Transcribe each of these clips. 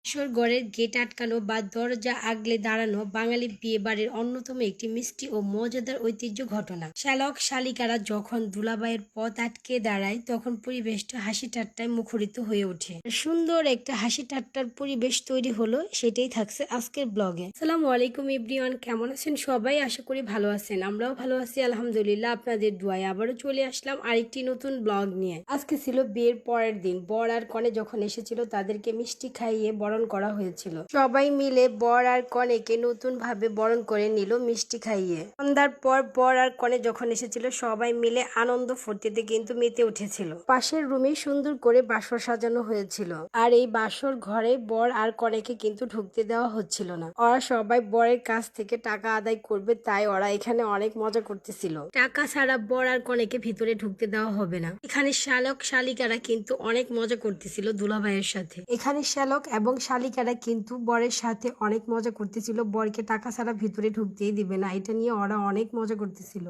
বাসর ঘরের গেট আটকানো বা দরজা আগলে দাঁড়ানো বাঙালি বিয়ে বাড়ির অন্যতম একটি মিষ্টি ও মজাদার ঐতিহ্য ঘটনা। শ্যালক শালিকারা যখন দুলাভাইয়ের পথ আটকে দাঁড়ায় তখন পরিবেশটা হাসি ঠাট্টায় মুখরিত হয়ে ওঠে। সুন্দর একটা হাসি ঠাট্টার পরিবেশ তৈরি হলো, সেটাই থাকছে আজকের ব্লগে। আসসালামু আলাইকুম এভরিওয়ান, কেমন আছেন সবাই? আশা করি ভালো আছেন। আমরাও ভালো আছি আলহামদুলিল্লাহ, আপনাদের দোয়ায় আবারও চলে আসলাম আরেকটি নতুন ব্লগ নিয়ে। আজকে ছিল বিয়ের পরের দিন। বর আর কনে যখন এসেছিল তাদেরকে মিষ্টি খাইয়ে বরণ করা হয়েছিল। সবাই মিলে বর আর কনেকে নতুন ভাবে বরণ করে নিল মিষ্টি খাইয়ে। সন্ধ্যার পর বর আর কনে যখন এসেছিল সবাই মিলে আনন্দ ফুর্তিতে কিন্তু মেতে উঠেছিল। পাশের রুমে সুন্দর করে বাসর সাজানো হয়েছিল, আর এই বাসর ঘরে বর আর কনেকে কিন্তু ঢুকতে দেওয়া হচ্ছিল না। ওরা সবাই বরের কাছ থেকে টাকা আদায় করবে, তাই ওরা এখানে অনেক মজা করতেছিল। টাকা ছাড়া বর আর কনেকে ভিতরে ঢুকতে দেওয়া হবে না। এখানে শ্যালক শালিকারা কিন্তু অনেক মজা করতেছিল দুলাভাইয়ের সাথে। এখানে শ্যালক এবং শালিকারা কিন্তু বরের সাথে অনেক মজা করতেছিল। বরকে টাকা ছাড়া ভিতরে ঢুকতেই দিবে না, এটা নিয়ে ওরা অনেক মজা করতেছিল।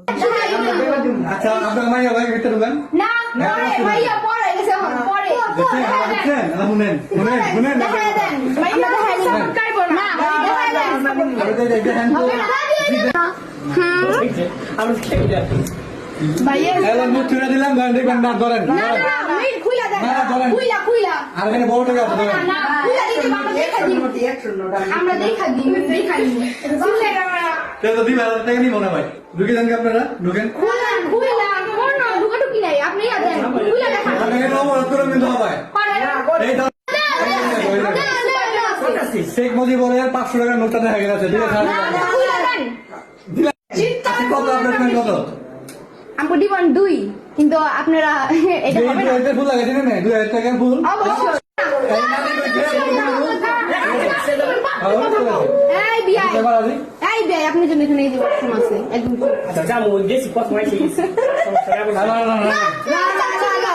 আচ্ছা, আপনার মাইয়া ভাই ভিতরে ঢুকেন না, মাইয়া পড়ে গেছে, এখন পড়ে দেখেন না, শুনেন শুনেন শুনেন দেখায় দেন, মাইয়া দেখায় দেন, কাইবো না দেখায় দেন, দেখেন আমি খেয়ে যাই ভাইয়া। হ্যালো, মুখ ছুঁড়ে দিলাম, গান দেখবেন না, ধরেন না না আমি খুইলা দেন, খুইলা খুইলা আর এখানে বড় টাকা আছে, ধরেন না খুইলা দিতে আমরা দেখা দিই, আমরা দেখা দিই শুনলে আমরা তো দিবা টাকা নি মনে ভাই। ঢুকে যান কি আপনারা? ঢুকেন খুইলা খুইলা কোন ঢুকা ঢুকি নাই, আপনি দেন খুইলা দেখা আপনাকে নবর করে কিন্তু হবে এই দাও। শেখ মুজিবুরের 500 টাকার নোটটা দেখা গেছে, ঠিক আছে? খুইলা দেন চিন্তা কত আপনার কত আমকো দিবেন 2, কিন্তু আপনারা এটা হবে না। এটা ফুল লাগাইছেন না? 2000 টাকা ফুল অবশ্যই। এই বিয়াই, এই বিয়াই আপনার জন্য এখানে এই যে অপশন আছে একদম। আচ্ছা যাবো গেছি কত মাইছে সমস্যা হবে না। না না না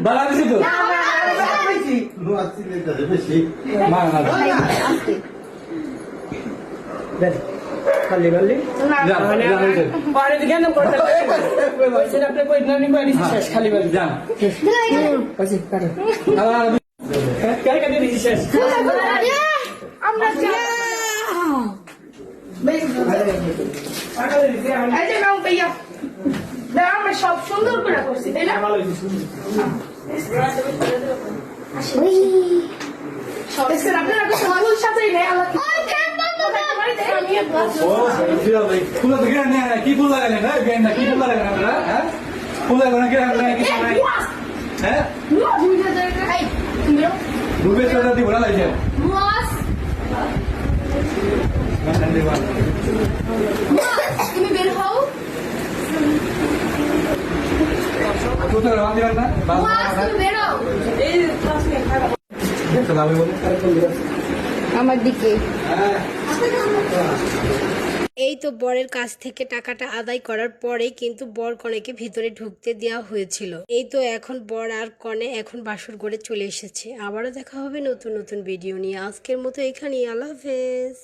বালা দিছি তো না না দেখ খালি খালি যা পারে দিকে না করতে পয়সা আপনি কই না নি কই শেষ খালি বল যা পয়সা কাটে আর কাই কাটে দিছি শেষ আমরা এই যে নাও ভাইয়া, দাও আমরা সব সুন্দর করে করছি, তাই না? ভালো হইছে সব এসে আপনারা তো সবুজ সাজাই নেই আল্লাহ। ওই ফ্যান বন্ধ কর, আমি ও জিয়া ভাই ফুল তো গিয়ে নিয়ে কি ফুল লাগালেন? হ্যাঁ গেন না কি ফুল লাগালেন আপনারা? হ্যাঁ ফুল লাগালেন কি আপনারা? কি নাই হ্যাঁ দুইটা জায়গা এই তুমি রুবে চলে দি বলা লাইছে মাস তুমি বের হও, তো তো রাম দিবেন না মাস তুমি বের হও এই ক্লাস মে খারাপ তো আমি বলি আমার দিকে। হ্যাঁ এই তো বরের কাছ থেকে টাকাটা আদায় করার পরেই কিন্তু বর কনেকে ভিতরে ঢুকতে দেওয়া হয়েছিল। এই তো এখন বর আর কনে এখন বাসর ঘরে চলে এসেছে। আবারও দেখা হবে নতুন নতুন ভিডিও নিয়ে। আজকের মতো এখানেই, আল্লাহ হাফেজ।